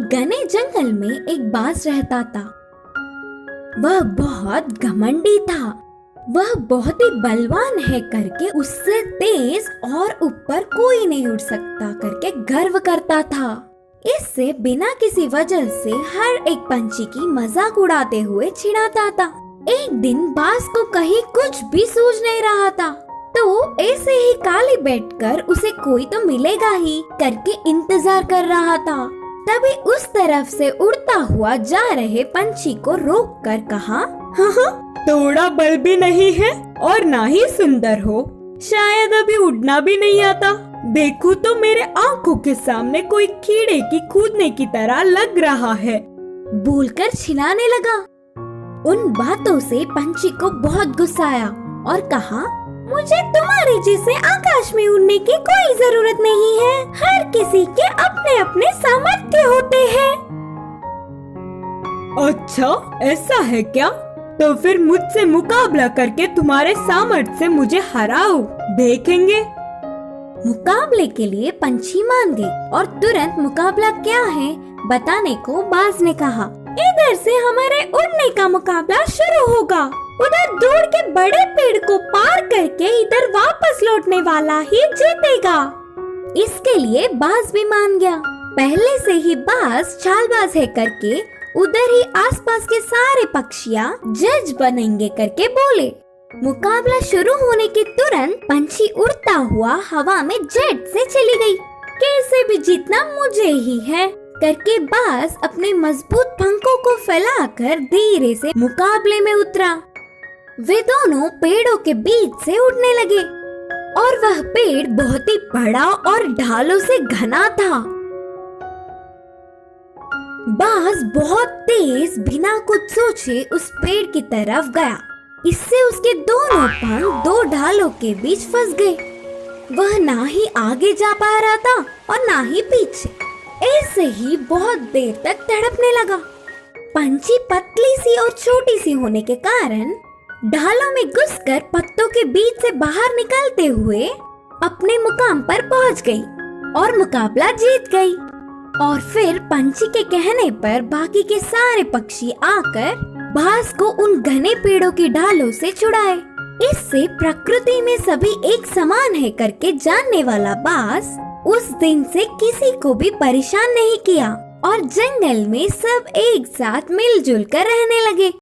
घने जंगल में एक बाज रहता था। वह बहुत घमंडी था। वह बहुत ही बलवान है करके उससे तेज और ऊपर कोई नहीं उड़ सकता करके गर्व करता था। इससे बिना किसी वजह से हर एक पंछी की मजाक उड़ाते हुए चिढ़ाता था। एक दिन बाज को कहीं कुछ भी सूझ नहीं रहा था, तो ऐसे ही खाली बैठकर उसे कोई तो मिलेगा ही करके इंतजार कर रहा था। तभी उस तरफ से उड़ता हुआ जा रहे पंछी को रोककर कहा, हाँ, थोड़ा बल भी नहीं है और ना ही सुंदर हो, शायद अभी उड़ना भी नहीं आता। देखो तो मेरे आंखों के सामने कोई कीड़े की कूदने की तरह लग रहा है। बोलकर चिल्लाने लगा। उन बातों से पंछी को बहुत गुस्सा आया और कहा, मुझे तुम्हारे जैसे आकाश में उड़ने की कोई जरूरत नहीं है। हर किसी के अपने अपने सामर्थ्य होते हैं। अच्छा, ऐसा है क्या? तो फिर मुझसे मुकाबला करके तुम्हारे सामर्थ्य से मुझे हराओ, देखेंगे। मुकाबले के लिए पंछी मान गई और तुरंत मुकाबला क्या है बताने को बाज ने कहा, इधर से हमारे उड़ने का मुकाबला शुरू होगा। उधर दूर के बड़े पेड़ को पार करके इधर वापस लौटने वाला ही जीतेगा। इसके लिए बाज भी मान गया। पहले से ही बाज चालबाज है करके उधर ही आसपास के सारे पक्षियाँ जज बनेंगे करके बोले। मुकाबला शुरू होने के तुरंत पंछी उड़ता हुआ हवा में जेट से चली गई। कैसे भी जीतना मुझे ही है करके बाज अपने मजबूत पंखों को फैलाकर धीरे से मुकाबले में उतरा। वे दोनों पेड़ों के बीच से उड़ने लगे और वह पेड़ बहुत ही बड़ा और ढालों से घना था। बाज बहुत तेज बिना कुछ सोचे उस पेड़ की तरफ गया। इससे उसके दोनों पंख दो ढालों के बीच फंस गए। वह ना ही आगे जा पा रहा था और ना ही पीछे। ऐसे ही बहुत देर तक तड़पने लगा। पंछी पतली सी और छोटी सी होने के कारण ढालों में घुसकर पत्तों के बीच से बाहर निकलते हुए अपने मुकाम पर पहुंच गई और मुकाबला जीत गई। और फिर पंछी के कहने पर बाकी के सारे पक्षी आकर बाज को उन घने पेड़ों की ढालों से छुड़ाए। इससे प्रकृति में सभी एक समान है करके जानने वाला बाज उस दिन से किसी को भी परेशान नहीं किया और जंगल में सब एक साथ मिलजुल कर रहने लगे।